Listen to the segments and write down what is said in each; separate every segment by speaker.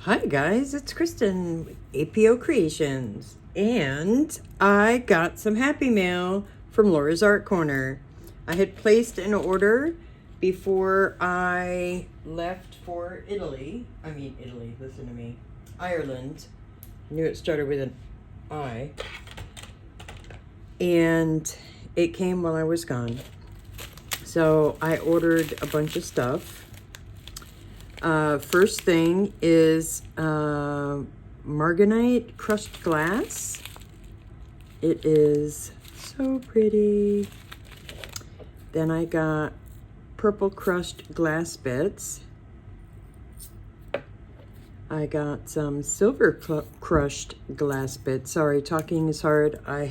Speaker 1: Hi guys, it's Kristen with apokreations, and I got some happy mail from Laura's Art Corner. I had placed an order before I left for listen to me, Ireland. I knew it started with an I. And it came while I was gone. So I ordered a bunch of stuff. First thing is marganite crushed glass. It is so pretty. Then I got purple crushed glass bits. I got some silver crushed glass bits. Sorry, talking is hard. I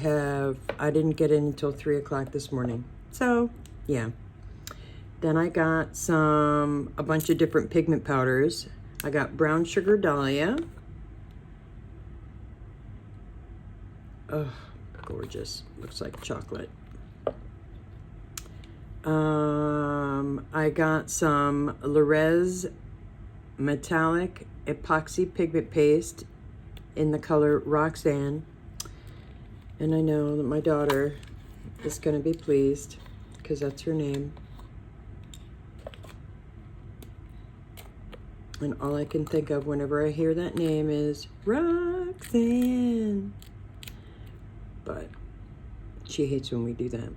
Speaker 1: didn't get in until 3 o'clock this morning. So, yeah. Then I got a bunch of different pigment powders. I got brown sugar dahlia. Oh, gorgeous. Looks like chocolate. I got some Lorez metallic epoxy pigment paste in the color Roxanne. And I know that my daughter is going to be pleased because that's her name. And all I can think of whenever I hear that name is Roxanne. But she hates when we do that.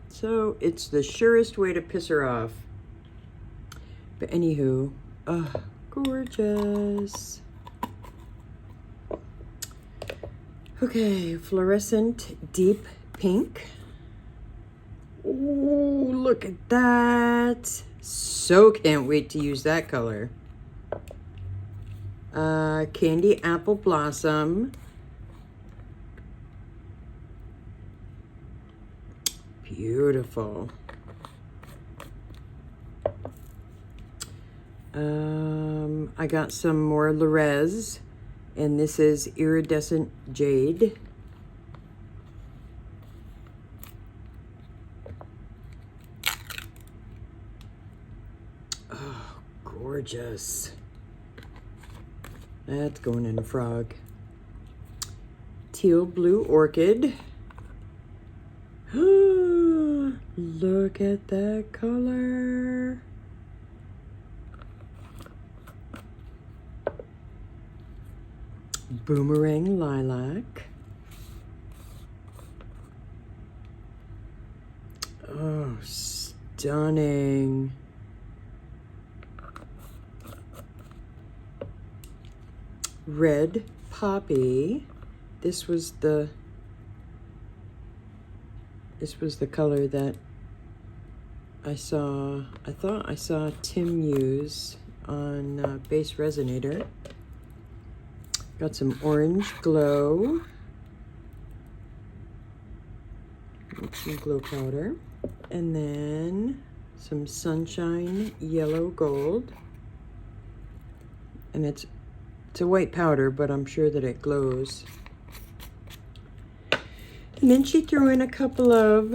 Speaker 1: So it's the surest way to piss her off. But anywho, oh, gorgeous. Okay, fluorescent deep pink. Oh, look at that. So can't wait to use that color. Candy apple blossom. Beautiful. I got some more Lorez, and this is iridescent jade. Oh, gorgeous. That's going in a frog. Teal blue orchid. Look at that color. Boomerang lilac. Oh, stunning. Red poppy. This was the color that I thought I saw Tim use on Base Resonator. Got some orange glow. Some glow powder. And then some sunshine yellow gold. And it's a white powder, but I'm sure that it glows. And then she threw in a couple of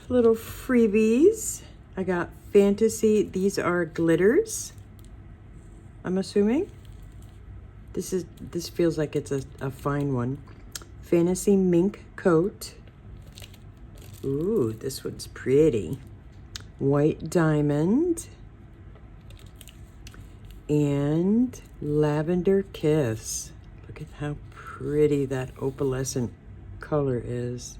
Speaker 1: little freebies. I got fantasy, these are glitters, I'm assuming. This feels like it's a fine one. Fantasy mink coat. Ooh, this one's pretty. White diamond. And lavender kiss. Look at how pretty that opalescent color is.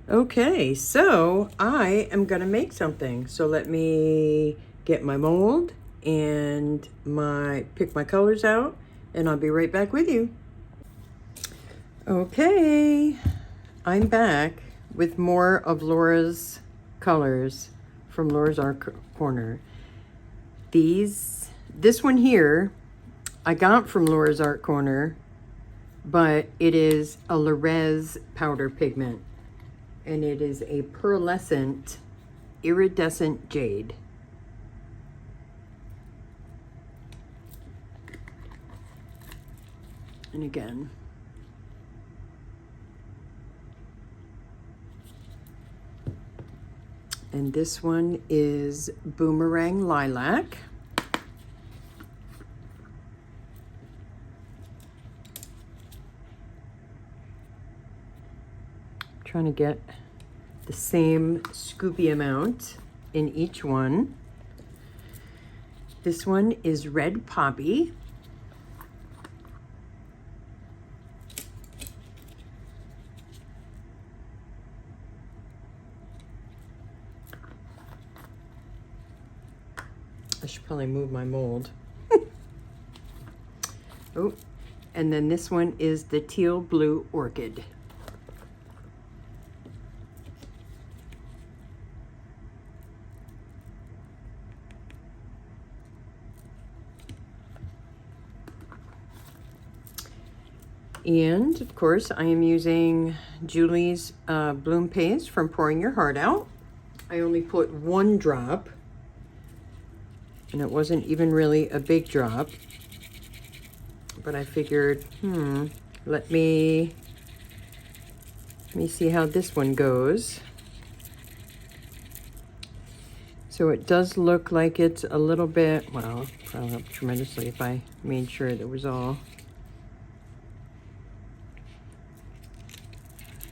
Speaker 1: Okay, so I am gonna make something. So let me get my mold and pick my colors out, and I'll be right back with you. Okay, I'm back with more of Laura's colors from Laura's Art Corner. This one here I got from Laura's Art Corner, but it is a Lorez powder pigment, and it is a pearlescent iridescent jade. And again, and this one is Boomerang Lilac. trying to get the same scoopy amount in each one. This one is Red Poppy. I should probably move my mold. Oh, and then this one is the Teal Blue Orchid. And of course, I am using Julie's Bloom Paste from Pouring Your Heart Out. I only put 1 drop, and it wasn't even really a big drop, but I figured, let me see how this one goes. So it does look like it's a little bit, well, probably help tremendously if I made sure that it was all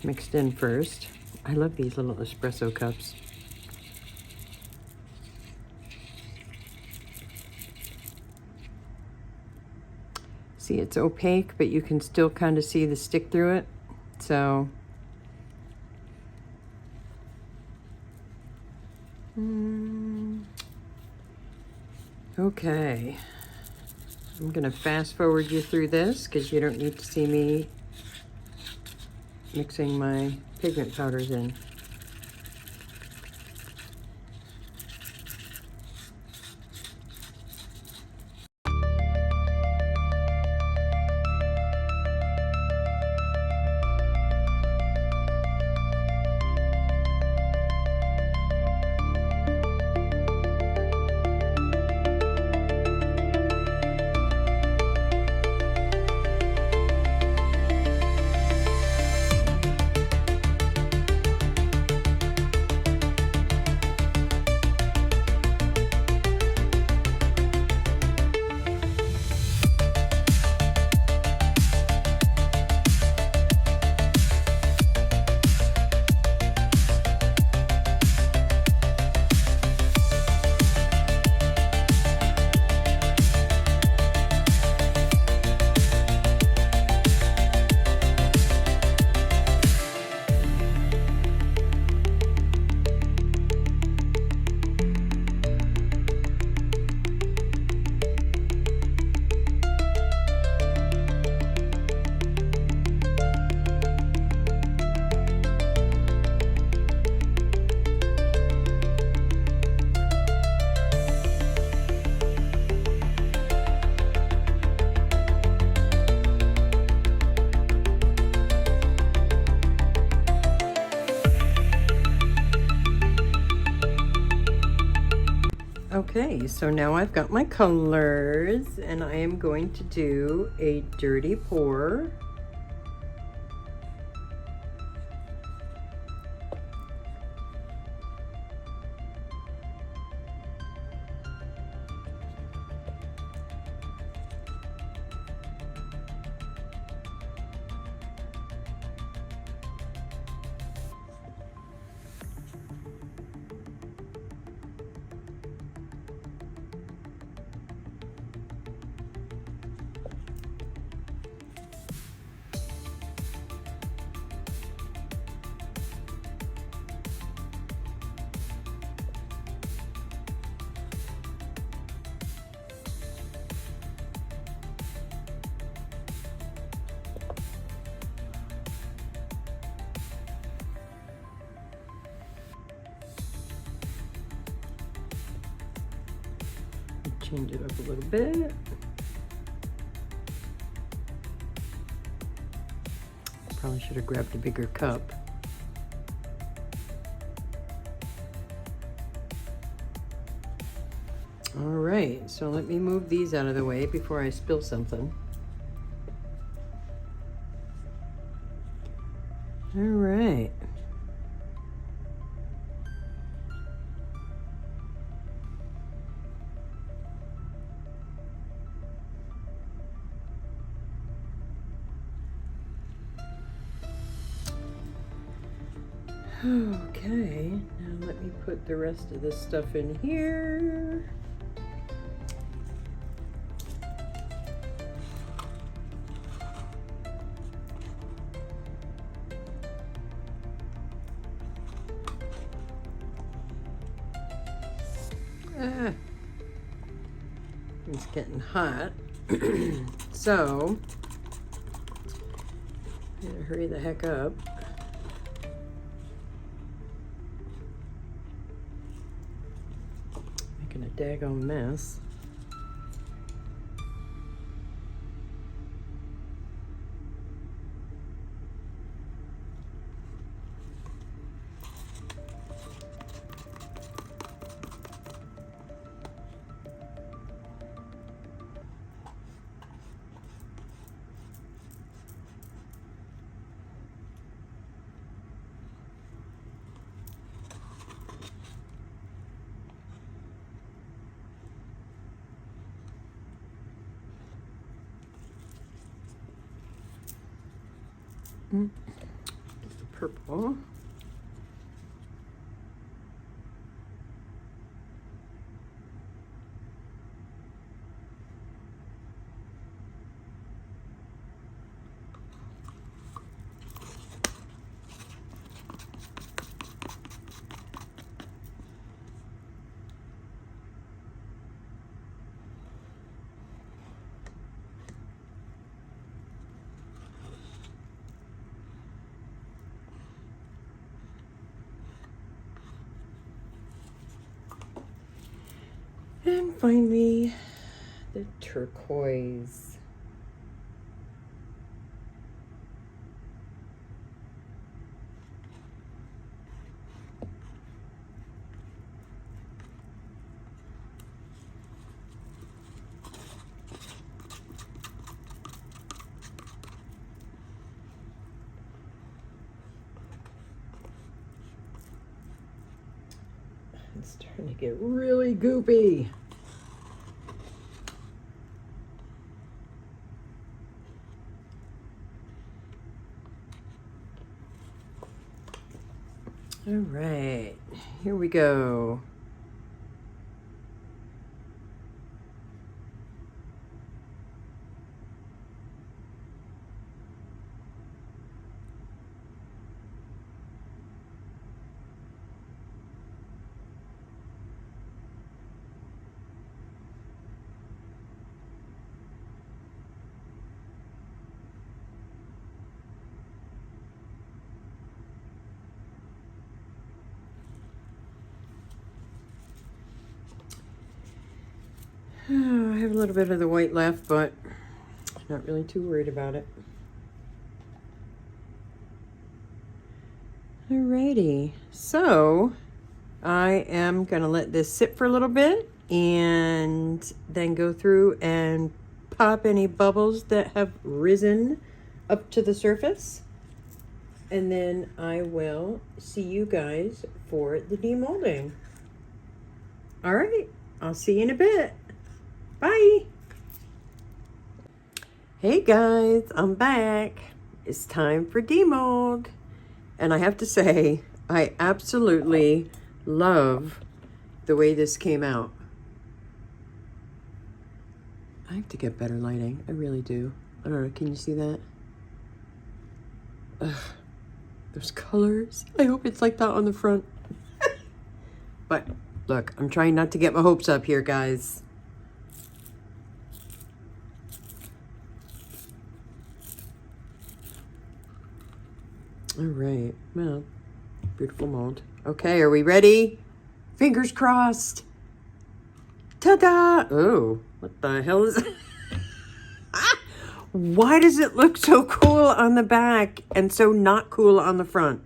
Speaker 1: mixed in first. I love these little espresso cups. See, it's opaque, but you can still kind of see the stick through it. So, okay. I'm gonna fast forward you through this because you don't need to see me mixing my pigment powders in. Okay, so now I've got my colors and I am going to do a dirty pour. Change it up a little bit. Probably should have grabbed a bigger cup. All right, so let me move these out of the way before I spill something. All right. Okay, now let me put the rest of this stuff in here. It's getting hot. So, I'm gonna hurry the heck up. Making a daggone mess. Just the purple. And finally, the turquoise. It's starting to get really goopy. All right, here we go. Oh, I have a little bit of the white left, but I'm not really too worried about it. Alrighty, so I am gonna let this sit for a little bit and then go through and pop any bubbles that have risen up to the surface. And then I will see you guys for the demolding. All right, I'll see you in a bit. Bye. Hey guys, I'm back. It's time for demold. And I have to say, I absolutely love the way this came out. I have to get better lighting. I really do. I don't know, can you see that? Ugh, those colors. I hope it's like that on the front. But look, I'm trying not to get my hopes up here, guys. All right, well, beautiful mold. Okay, are we ready? Fingers crossed. Ta-da! Oh, what the hell is it? Why does it look so cool on the back and so not cool on the front?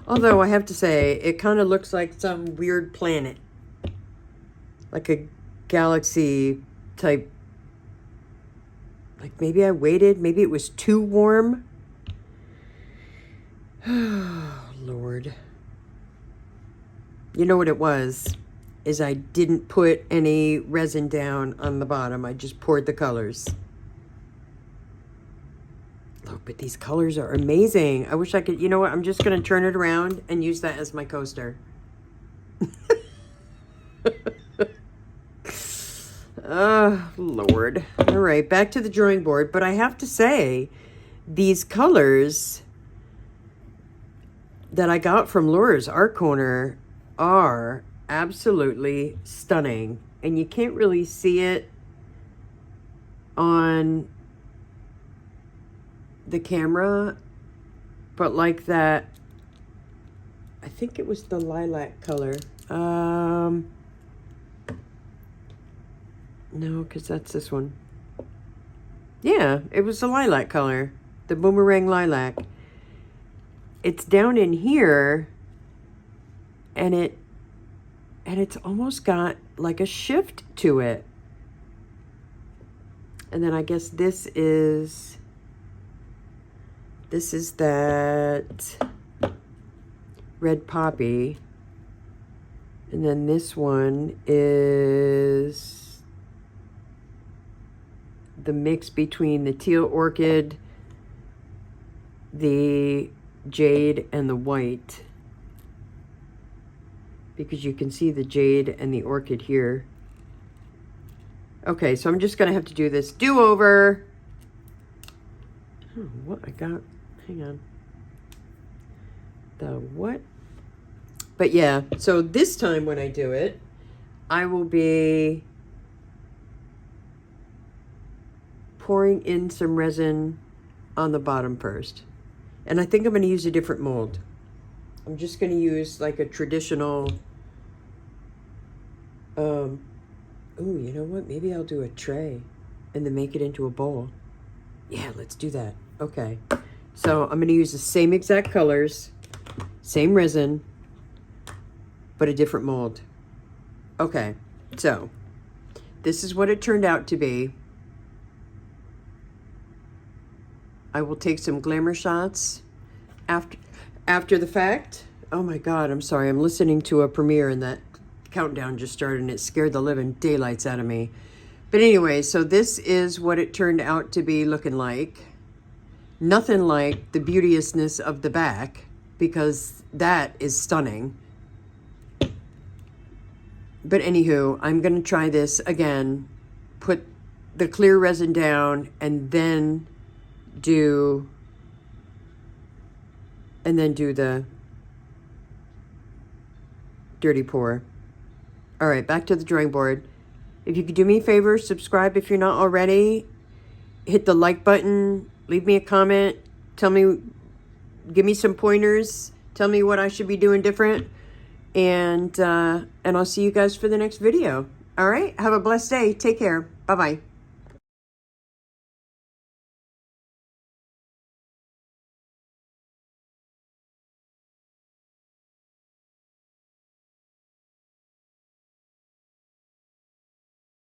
Speaker 1: Although I have to say, it kind of looks like some weird planet. Like a galaxy type. Like maybe I waited, maybe it was too warm. Oh, Lord. You know what it was? Is I didn't put any resin down on the bottom. I just poured the colors. But these colors are amazing. I wish I could, you know what? I'm just going to turn it around and use that as my coaster. Oh, Lord. All right, back to the drawing board. But I have to say, these colors that I got from Laura's Art Corner are absolutely stunning. And you can't really see it on the camera, but like that, I think it was the lilac color. No, because that's this one. Yeah, it was the lilac color, the boomerang lilac. It's down in here, and it's almost got like a shift to it. And then I guess this is that red poppy. And then this one is the mix between the teal orchid, the jade, and the white. Because you can see the jade and the orchid here. Okay, so I'm just going to have to do this do-over. Oh, what I got? Hang on. The what? But yeah, so this time when I do it, I will be pouring in some resin on the bottom first. And I think I'm going to use a different mold. I'm just going to use like a traditional, oh, you know what? Maybe I'll do a tray and then make it into a bowl. Yeah, let's do that. Okay. So I'm going to use the same exact colors, same resin, but a different mold. Okay. So this is what it turned out to be. I will take some glamour shots after the fact. Oh my God, I'm sorry. I'm listening to a premiere and that countdown just started and it scared the living daylights out of me. But anyway, so this is what it turned out to be looking like. Nothing like the beauteousness of the back, because that is stunning. But anywho, I'm going to try this again, put the clear resin down, and then do the dirty pour. All right, back to the drawing board. If you could do me a favor, subscribe if you're not already. Hit the like button. Leave me a comment. Tell me, give me some pointers. Tell me what I should be doing different. And I'll see you guys for the next video. All right, have a blessed day. Take care. Bye-bye.